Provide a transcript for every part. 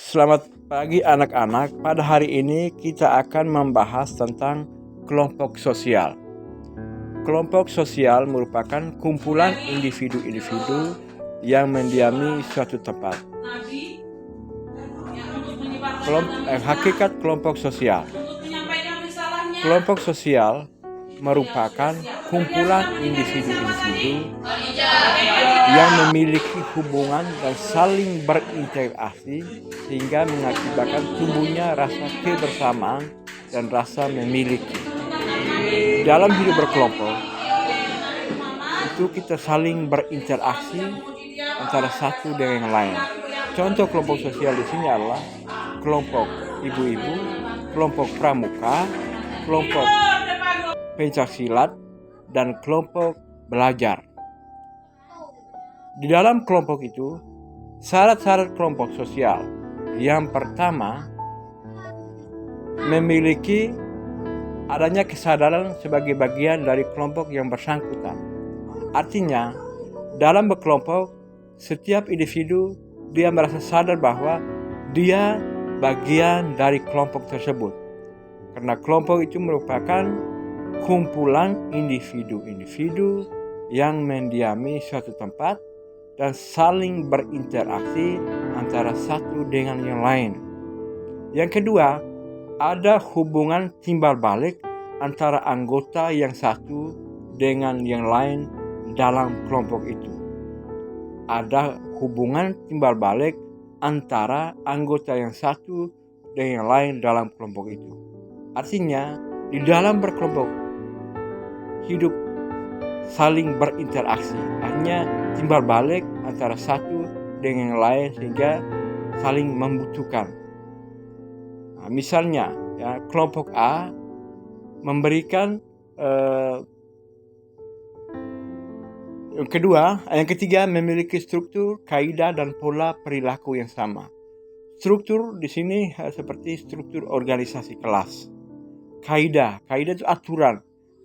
Selamat pagi anak-anak. Pada hari ini kita akan membahas tentang kelompok sosial. Kelompok sosial merupakan kumpulan individu-individu yang mendiami suatu tempat. Hakikat kelompok sosial. Kelompok sosial merupakan kumpulan individu-individu yang memiliki hubungan dan saling berinteraksi sehingga mengakibatkan tumbuhnya rasa kebersamaan dan rasa memiliki. Dalam hidup berkelompok itu kita saling berinteraksi antara satu dengan yang lain. Contoh kelompok sosial di sini adalah kelompok ibu-ibu, kelompok pramuka, kelompok pencaksilat, dan kelompok belajar. Di dalam kelompok itu, syarat-syarat kelompok sosial yang pertama memiliki adanya kesadaran sebagai bagian dari kelompok yang bersangkutan. Artinya, dalam berkelompok, setiap individu dia merasa sadar bahwa dia bagian dari kelompok tersebut. Karena kelompok itu merupakan kumpulan individu-individu yang mendiami suatu tempat dan saling berinteraksi antara satu dengan yang lain. Yang kedua, ada hubungan timbal balik antara anggota yang satu dengan yang lain dalam kelompok itu. Ada hubungan timbal balik antara anggota yang satu dengan yang lain dalam kelompok itu. Artinya, di dalam berkelompok hidup saling berinteraksi, hanya timbal balik antara satu dengan yang lain sehingga saling membutuhkan. Nah, misalnya, kelompok A memberikan yang ketiga memiliki struktur, kaidah dan pola perilaku yang sama. Struktur di sini seperti struktur organisasi kelas. Kaidah itu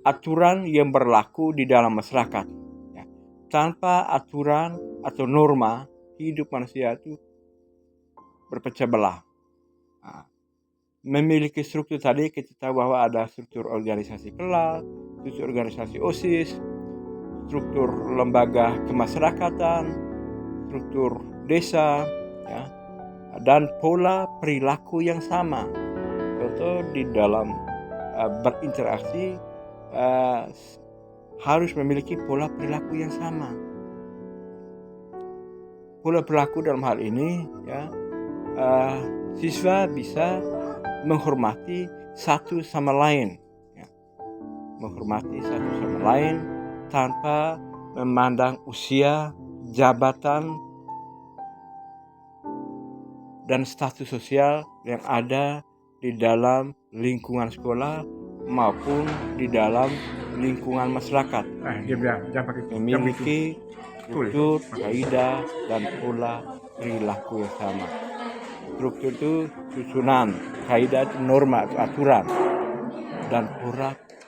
aturan yang berlaku di dalam masyarakat. Tanpa aturan atau norma, hidup manusia itu berpecah belah. Memiliki struktur tadi kita tahu bahwa ada struktur organisasi kelas, struktur organisasi OSIS, struktur lembaga kemasyarakatan, struktur desa, dan pola perilaku yang sama. Contoh di dalam berinteraksi harus memiliki pola perilaku yang sama. Pola perilaku dalam hal ini siswa bisa menghormati satu sama lain, menghormati satu sama lain tanpa memandang usia, jabatan, dan status sosial yang ada di dalam lingkungan sekolah maupun di dalam lingkungan masyarakat. Memiliki struktur, kaidah, dan pola perilaku yang sama. Struktur itu susunan, kaidah itu norma atau aturan, dan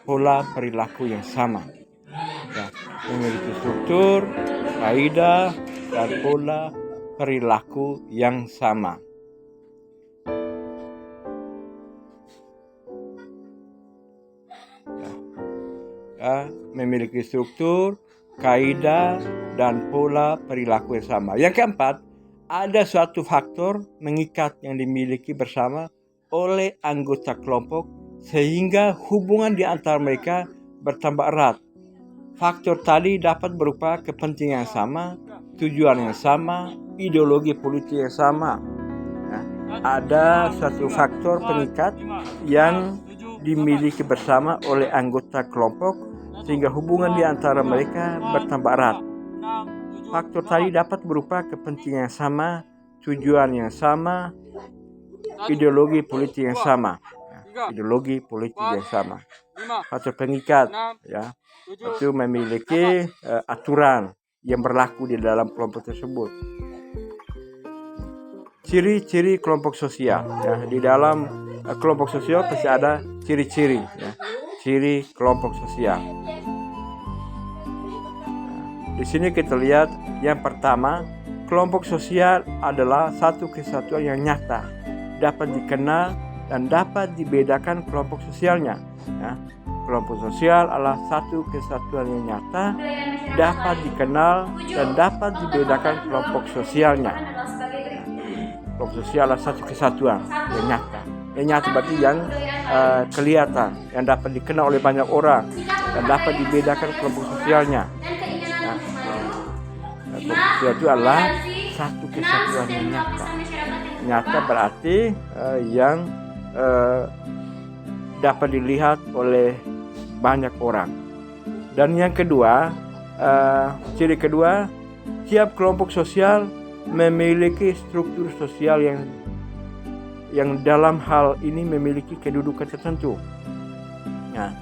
pola perilaku yang sama. Memiliki struktur, kaidah, dan pola perilaku yang sama. Memiliki struktur, kaidah, dan pola perilaku yang sama. Yang keempat, ada suatu faktor mengikat yang dimiliki bersama oleh anggota kelompok sehingga hubungan di antara mereka bertambah erat. Faktor tadi dapat berupa kepentingan yang sama, tujuan yang sama, ideologi politik yang sama. Ada suatu faktor pengikat yang dimiliki bersama oleh anggota kelompok sehingga hubungan di antara mereka bertambah erat. Faktor tadi dapat berupa kepentingan yang sama, tujuan yang sama, ideologi politik yang sama. Ideologi politik yang sama. Faktor pengikat itu memiliki aturan yang berlaku di dalam kelompok tersebut. Ciri-ciri kelompok sosial. Di dalam kelompok sosial pasti ada ciri-ciri. Ciri kelompok sosial. Di sini kita lihat yang pertama kelompok sosial adalah satu kesatuan yang nyata, dapat dikenal dan dapat dibedakan kelompok sosialnya. Ya. Kelompok sosial adalah satu kesatuan yang nyata, dapat dikenal dan dapat dibedakan kelompok sosialnya. Kelompok sosial adalah satu kesatuan yang nyata. Yang nyata berarti yang kelihatan, yang dapat dikenal oleh banyak orang dan dapat dibedakan kelompok sosialnya. Nah, kelompok sosial itu adalah satu kesatuan yang nyata. Nyata berarti yang dapat dilihat oleh banyak orang. Dan yang kedua, ciri kedua, tiap kelompok sosial memiliki struktur sosial yang dalam hal ini memiliki kedudukan tertentu. Nah,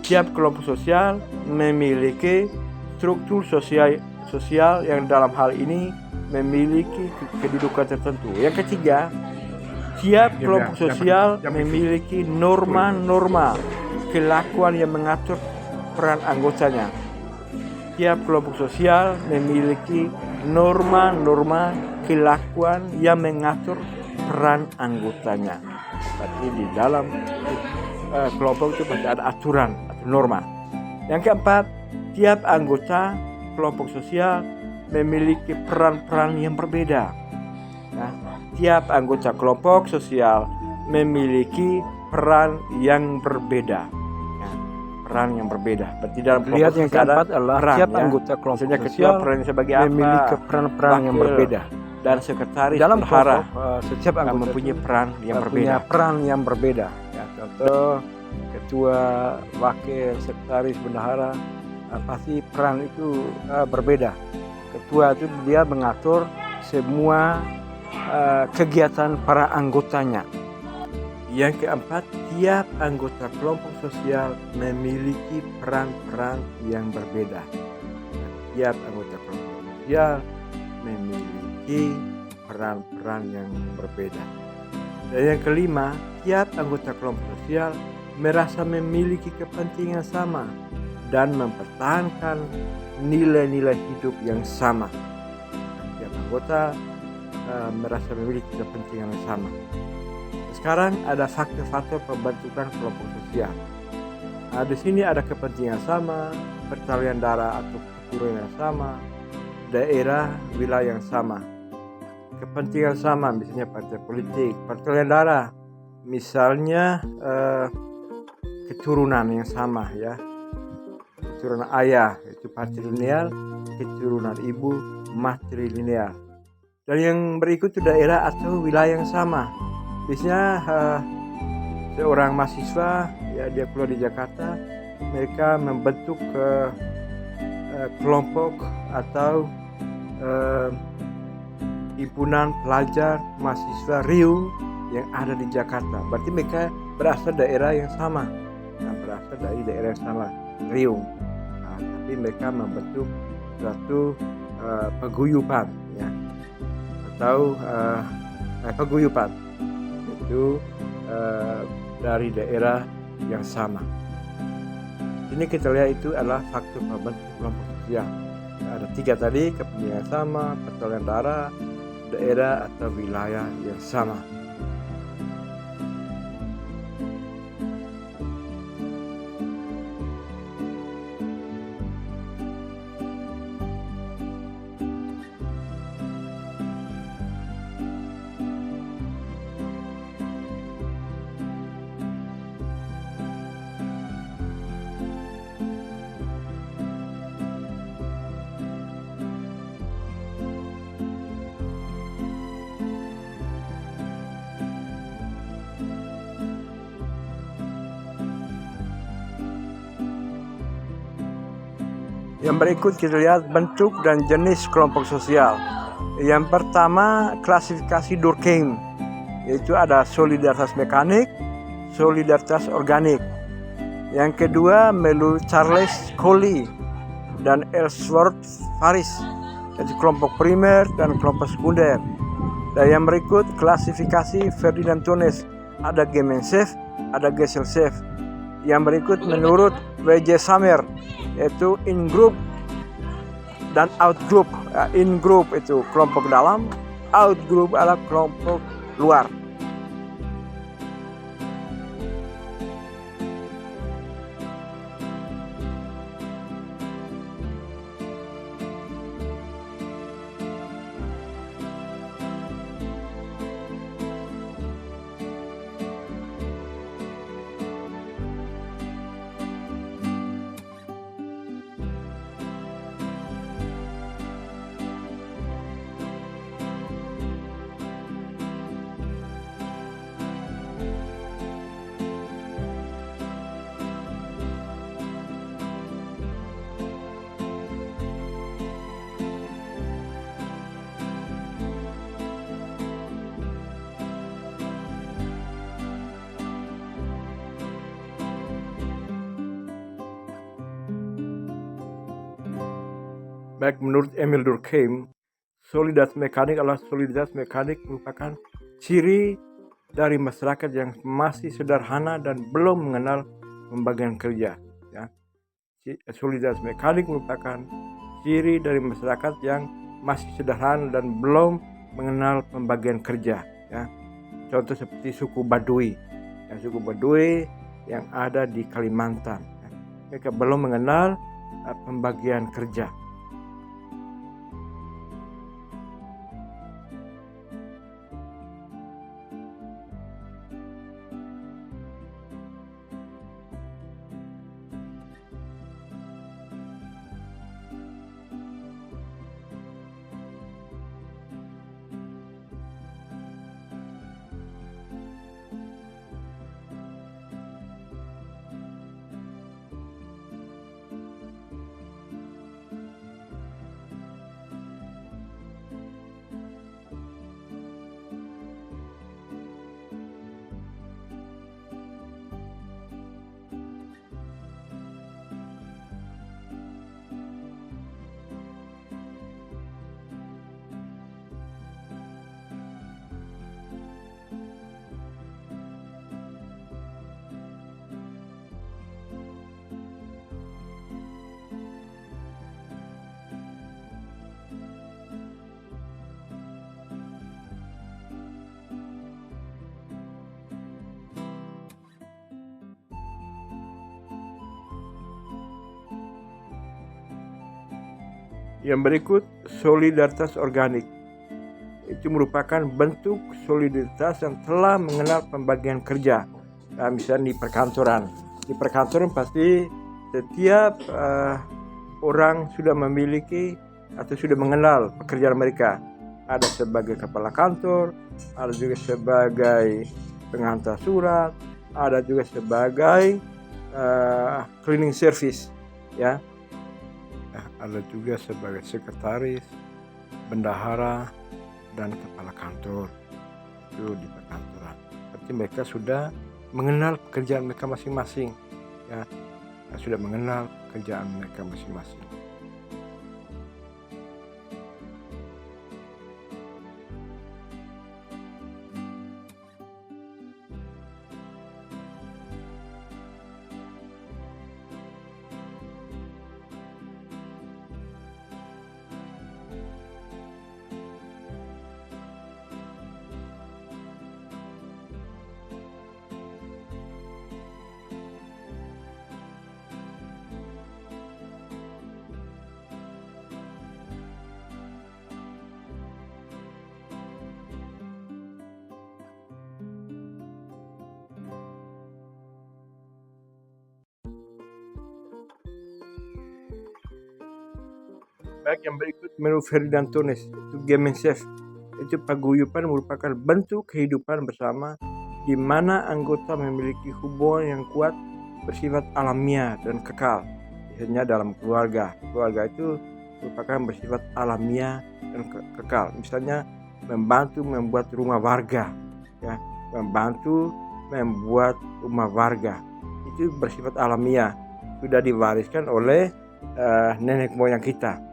tiap kelompok sosial memiliki struktur sosial yang dalam hal ini memiliki kedudukan tertentu. Yang ketiga, tiap kelompok sosial memiliki norma-norma kelakuan yang mengatur peran anggotanya. Tiap kelompok sosial memiliki norma-norma kelakuan yang mengatur peran anggotanya. Berarti di dalam kelompok itu pasti ada aturan atau norma. Yang keempat, tiap anggota kelompok sosial memiliki peran-peran yang berbeda. Nah, tiap anggota kelompok sosial memiliki peran yang berbeda. Ya, peran yang berbeda. Berarti dalam Lihat yang keempat adalah peran, tiap ya. anggota kelompok Maksudnya sosial peran sebagai memiliki apa? peran-peran yang Wakil berbeda. Dan sekretaris Dalam bendahara kelompok setiap anggota mempunyai peran yang punya berbeda. peran yang berbeda. Ya, contoh ketua, wakil, sekretaris, bendahara, pasti peran itu berbeda. Ketua itu dia mengatur semua kegiatan para anggotanya. Yang keempat, tiap anggota kelompok sosial memiliki peran-peran yang berbeda. Tiap anggota kelompok sosial memiliki peran-peran yang berbeda. Dan yang kelima, tiap anggota kelompok sosial merasa memiliki kepentingan sama dan mempertahankan nilai-nilai hidup yang sama. Tiap anggota merasa memiliki kepentingan yang sama. Sekarang ada faktor-faktor pembentukan kelompok sosial. Di sini ada kepentingan sama, pertalian darah atau keturunan yang sama, daerah, wilayah yang sama. Kepentingan sama, misalnya partai politik. Pertalian darah, misalnya keturunan yang sama, ya. Keturunan ayah itu patrilineal, keturunan ibu matrilineal. Dan yang berikut itu daerah atau wilayah yang sama. Biasanya seorang mahasiswa, ya, dia keluar di Jakarta, mereka membentuk kelompok atau himpunan pelajar mahasiswa Riung yang ada di Jakarta. Berarti mereka berasal daerah yang sama, berasal dari daerah yang sama, Riung. Tapi mereka membentuk suatu paguyuban, ya, atau paguyuban itu dari daerah yang sama. Ini kita lihat itu adalah faktor pembentuk kelompok sosial. Ada 3 tadi, kepentingan sama, pertalian darah, daerah atau wilayah yang sama. Yang berikut kita lihat bentuk dan jenis kelompok sosial. Yang pertama, klasifikasi Durkheim, yaitu ada solidaritas mekanik, solidaritas organik. Yang kedua, menurut Charles Coley dan Ellsworth Faris, yaitu kelompok primer dan kelompok sekunder. Dan yang berikut, klasifikasi Ferdinand Tones, ada Gemeinschaft, ada Gesellschaft. Yang berikut menurut W.J. Samer, yaitu in group dan out group. In group itu kelompok dalam, out group adalah kelompok luar. Baik, menurut Emil Durkheim, solidaritas mekanik adalah solidaritas mekanik merupakan ciri dari masyarakat yang masih sederhana dan belum mengenal pembagian kerja. Ya. Solidaritas mekanik merupakan ciri dari masyarakat yang masih sederhana dan belum mengenal pembagian kerja. Ya. Contoh seperti suku Baduy, suku Baduy yang ada di Kalimantan. Ya. Mereka belum mengenal pembagian kerja. Yang berikut, solidaritas organik. Itu merupakan bentuk solidaritas yang telah mengenal pembagian kerja. Nah, misalnya di perkantoran. Di perkantoran pasti setiap orang sudah memiliki atau sudah mengenal pekerjaan mereka. Ada sebagai kepala kantor, ada juga sebagai penghantar surat, ada juga sebagai cleaning service, ya. Ada juga sebagai sekretaris, bendahara, dan kepala kantor itu di perkantoran. Berarti mereka sudah mengenal pekerjaan mereka masing-masing, ya, sudah mengenal pekerjaan mereka masing-masing. Baik, yang berikut menurut Ferdinand Tones, itu Gemeinschaft. Itu paguyuban merupakan bentuk kehidupan bersama di mana anggota memiliki hubungan yang kuat bersifat alamiah dan kekal. Misalnya dalam keluarga. Keluarga itu merupakan bersifat alamiah dan kekal. Misalnya membantu membuat rumah warga, ya, membantu membuat rumah warga. Itu bersifat alamiah, sudah diwariskan oleh nenek moyang kita.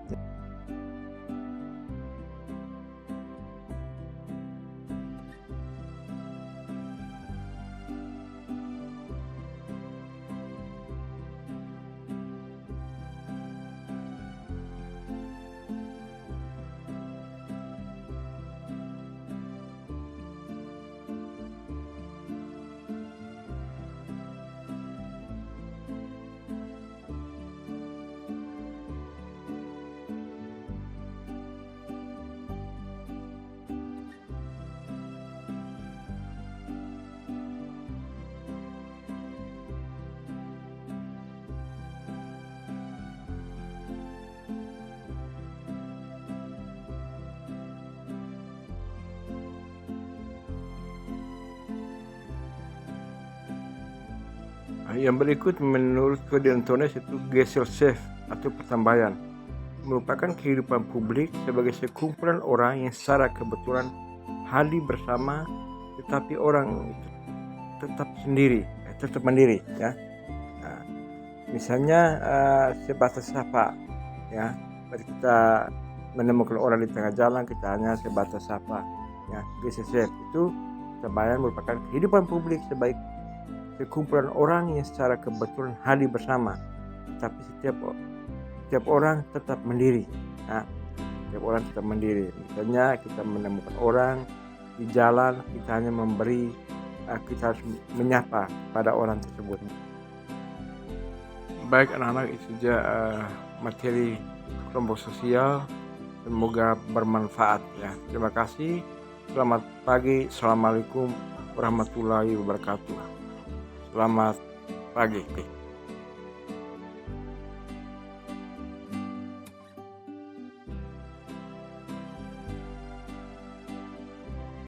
Yang berikut menurut Ferdinand itu Gesellschaft atau pertambayan merupakan kehidupan publik sebagai sekumpulan orang yang secara kebetulan hadir bersama, tetapi orang itu tetap mandiri ya. Nah, misalnya sebatas sapa ya, kita menemukan orang di tengah jalan, kita hanya sebatas sapa ya. Gesellschaft itu pertambayan merupakan kehidupan publik sebagai sekumpulan orang yang secara kebetulan hadir bersama, tapi setiap orang tetap mandiri. Nah, setiap orang tetap mandiri. Misalnya kita menemukan orang di jalan, kita hanya memberi, kita harus menyapa pada orang tersebut. Baik anak-anak, itu saja materi kelompok sosial. Semoga bermanfaat ya. Terima kasih. Selamat pagi. Assalamualaikum warahmatullahi wabarakatuh. Selamat pagi.